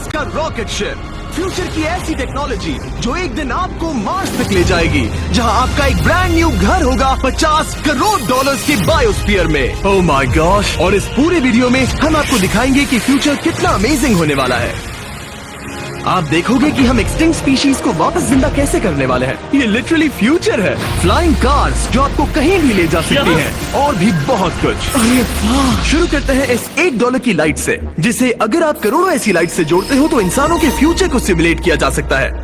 Mars का rocket ship, future की ऐसी टेक्नोलॉजी जो एक दिन आपको मार्स तक ले जाएगी, जहां आपका एक ब्रांड न्यू घर होगा 50 करोड़ डॉलर्स के बायोस्फीयर में। Oh my gosh! और इस पूरे वीडियो में हम आपको दिखाएंगे कि फ्यूचर कितना अमेजिंग होने वाला है। आप देखोगे कि हम एक्सटिंक्ट स्पीशीज को वापस जिंदा कैसे करने वाले हैं। ये लिटरली फ्यूचर है। फ्लाइंग कार्स जो आपको कहीं भी ले जा सकती हैं, और भी बहुत कुछ। अरे वाह! शुरू करते हैं इस $1 की लाइट से, जिसे अगर आप करोड़ों ऐसी लाइट से जोड़ते हो तो इंसानों के फ्यूचर को सिमुलेट किया जा सकता है,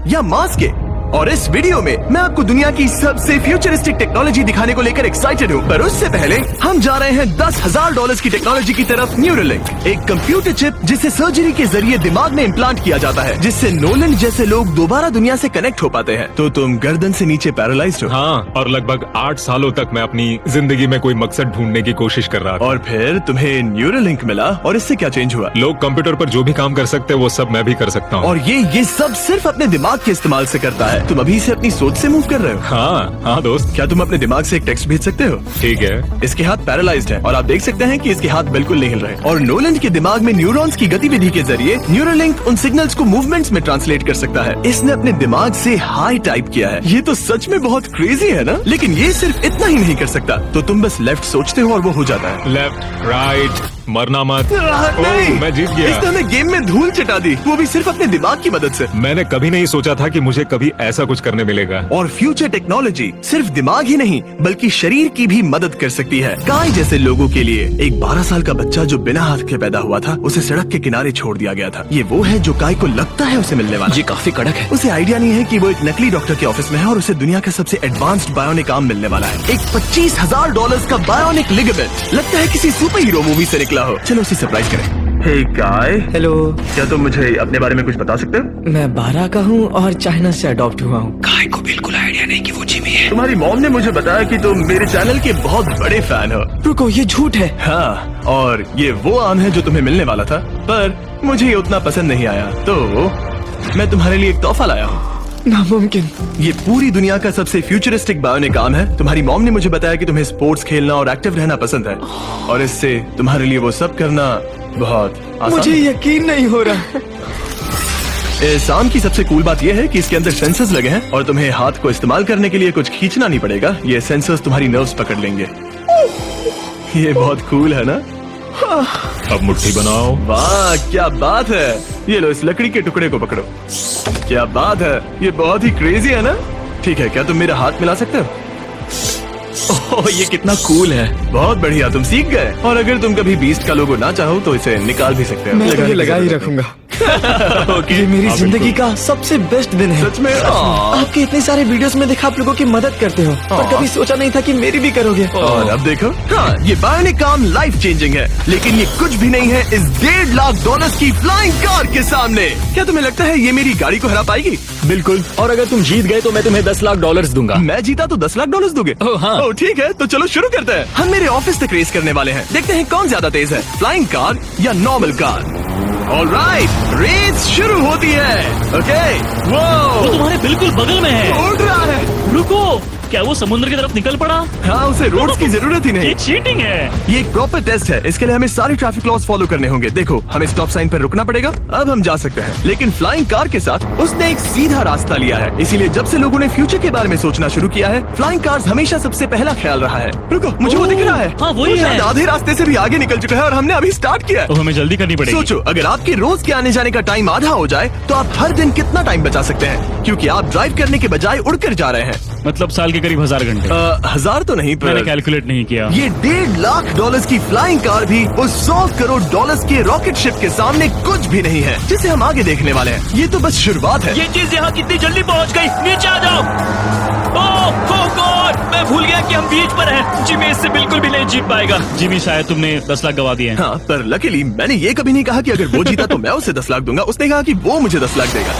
या मार्स के। और इस वीडियो में मैं आपको दुनिया की सबसे फ्यूचरिस्टिक टेक्नोलॉजी दिखाने को लेकर एक्साइटेड हूँ। पर उससे पहले हम जा रहे हैं $10,000 की टेक्नोलॉजी की तरफ। न्यूरोलिंक, एक कंप्यूटर चिप जिसे सर्जरी के जरिए दिमाग में इम्प्लांट किया जाता है, जिससे नोलन जैसे लोग दोबारा दुनिया से कनेक्ट हो पाते हैं। तो तुम गर्दन से नीचे पैरालाइज्ड हो। हाँ, और लगभग 8 सालों तक मैं अपनी जिंदगी में कोई मकसद ढूंढने की कोशिश कर रहा था। और फिर तुम्हें न्यूरोलिंक मिला, और इससे क्या चेंज हुआ? लोग कंप्यूटर पर जो भी काम कर सकते हैं वो सब मैं भी कर सकता हूँ। और ये सब सिर्फ अपने दिमाग के इस्तेमाल से करता है। तुम अभी से अपनी सोच से मूव कर रहे हो। हाँ दोस्त। क्या तुम अपने दिमाग से एक टेक्स्ट भेज सकते हो? ठीक है। इसके हाथ पैरालाइज्ड है, और आप देख सकते हैं कि इसके हाथ बिल्कुल नहीं हिल रहे। और नोलन के दिमाग में न्यूरॉन्स की गतिविधि के जरिए न्यूरोलिंक उन सिग्नल्स को मूवमेंट्स में ट्रांसलेट कर सकता है। इसने अपने दिमाग से हाई टाइप किया है। ये तो सच में बहुत क्रेजी है ना? लेकिन ये सिर्फ इतना ही नहीं कर सकता। तो तुम बस लेफ्ट सोचते हो और वो हो जाता है। लेफ्ट, राइट, मरना मत। नहीं, मैं जीत गया। इसने हमें गेम में धूल चटा दी, वो भी सिर्फ अपने दिमाग की मदद से। मैंने कभी नहीं सोचा था कि मुझे कभी ऐसा कुछ करने मिलेगा। और फ्यूचर टेक्नोलॉजी सिर्फ दिमाग ही नहीं बल्कि शरीर की भी मदद कर सकती है। काय जैसे लोगों के लिए एक 12 साल का बच्चा जो बिना हाथ के पैदा हुआ था, उसे सड़क के किनारे छोड़ दिया गया था। ये वो है जो काय को लगता है उसे मिलने वाला। ये काफी कड़क है। उसे आइडिया नहीं है कि वो एक नकली डॉक्टर के ऑफिस में है और उसे दुनिया का सबसे एडवांस्ड बायोनिक आर्म मिलने वाला है। एक $25,000 का बायोनिक लिगामेंट। लगता है किसी सुपर हीरो मूवी से निकला हो। चलो उसे सरप्राइज करें। हे काय, हेलो। क्या तुम मुझे अपने बारे में कुछ बता सकते हो? मैं 12 का हूँ और चाइना से अडॉप्ट हुआ हूँ। काय को बिल्कुल आइडिया नहीं कि वो जिमी है। तुम्हारी मॉम ने मुझे बताया कि तुम मेरे चैनल के बहुत बड़े फैन हो। रुको, ये झूठ है। हाँ, और ये वो आम है जो तुम्हें मिलने वाला था, पर मुझे ये उतना पसंद नहीं आया, तो मैं तुम्हारे लिए एक तोहफा लाया हूँ। नामुमकिन। ये पूरी दुनिया का सबसे फ्यूचरिस्टिक बायोनिक आर्म है। तुम्हारी मॉम ने मुझे बताया कि तुम्हें स्पोर्ट्स खेलना और एक्टिव रहना पसंद है, और इससे तुम्हारे लिए वो सब करना बहुत आसान। मुझे यकीन नहीं हो रहा। इस आर्म की सबसे कूल बात यह है कि इसके अंदर सेंसर्स लगे हैं, और तुम्हें हाथ को इस्तेमाल करने के लिए कुछ खींचना नहीं पड़ेगा। ये सेंसर्स तुम्हारी नर्व्स पकड़ लेंगे। ये बहुत कूल है ना? अब मुट्ठी बनाओ। वाह, क्या बात है! ये लो, इस लकड़ी के टुकड़े को पकड़ो। क्या बात है! ये बहुत ही क्रेजी है ना? ठीक है, क्या तुम मेरा हाथ मिला सकते हो? ओह, ये कितना कूल है! बहुत बढ़िया, तुम सीख गए। और अगर तुम कभी बीस्ट का लोगो ना चाहो तो इसे निकाल भी सकते हो। मैं तो ये लगा ही रखूंगा। ये मेरी जिंदगी का सबसे बेस्ट दिन है। सच में? आपके इतने सारे वीडियोस में देखा आप लोगों की मदद करते हो, पर कभी सोचा नहीं था कि मेरी भी करोगे। और अब देखो, हाँ, ये बायोनिक आर्म लाइफ चेंजिंग है, लेकिन ये कुछ भी नहीं है इस $1.5 की फ्लाइंग कार के सामने। क्या तुम्हें लगता है ये मेरी गाड़ी को हरा पाएगी? बिल्कुल। और अगर तुम जीत गए तो मैं तुम्हें $10 लाख दूंगा। मैं जीता तो $10 लाख दोगे? हाँ। ठीक है, तो चलो शुरू करते हैं। हम मेरे ऑफिस तक रेस करने वाले हैं। देखते हैं कौन ज्यादा तेज है, फ्लाइंग कार या नॉर्मल कार। ऑलराइट, रेस शुरू होती है। ओके, वो तुम्हारे बिल्कुल बगल में है। उड़ रहा है। रुको, क्या वो समुद्र की तरफ निकल पड़ा? हाँ, उसे रोड्स की जरूरत ही नहीं। ये चीटिंग है। ये एक प्रॉपर टेस्ट है। इसके लिए हमें सारे ट्रैफिक लॉज फॉलो करने होंगे। देखो, हमें स्टॉप साइन पर रुकना पड़ेगा। अब हम जा सकते हैं, लेकिन फ्लाइंग कार के साथ उसने एक सीधा रास्ता लिया है। इसीलिए जब से लोगों ने फ्यूचर के बारे में सोचना शुरू किया है, फ्लाइंग कार्स हमेशा सबसे पहला ख्याल रहा है। रुको, मुझे वो दिख रहा है। हाँ, वही वो है। शायद आधे रास्ते से भी आगे निकल चुका है और हमने अभी स्टार्ट किया है। तो हमें जल्दी करनी पड़ेगी। सोचो, अगर आपके रोज के आने जाने का टाइम आधा हो जाए तो आप हर दिन कितना टाइम बचा सकते हैं, क्योंकि आप ड्राइव करने के बजाय उड़कर जा रहे हैं। मतलब साल के करीब 1000 घंटे। 1000 तो नहीं, मैंने पर कैलकुलेट नहीं किया। ये $1.5 लाख की फ्लाइंग कार भी उस $100 करोड़ के रॉकेट शिप के सामने कुछ भी नहीं है, जिसे हम आगे देखने वाले हैं। ये तो बस शुरुआत है। ये चीज यहाँ कितनी जल्दी पहुँच गई। नीचे आ जाओ। ओह गॉड, मैं भूल गया कि हम बीच पर हैं। जिमी इससे बिल्कुल भी नहीं जीत पाएगा। जिमी, शायद तुमने 10 लाख गवा दिए हैं। हाँ, पर लकीली मैंने ये कभी नहीं कहा कि अगर वो जीता तो मैं उसे $10 लाख दूंगा। उसने कहा कि वो मुझे $10 लाख देगा।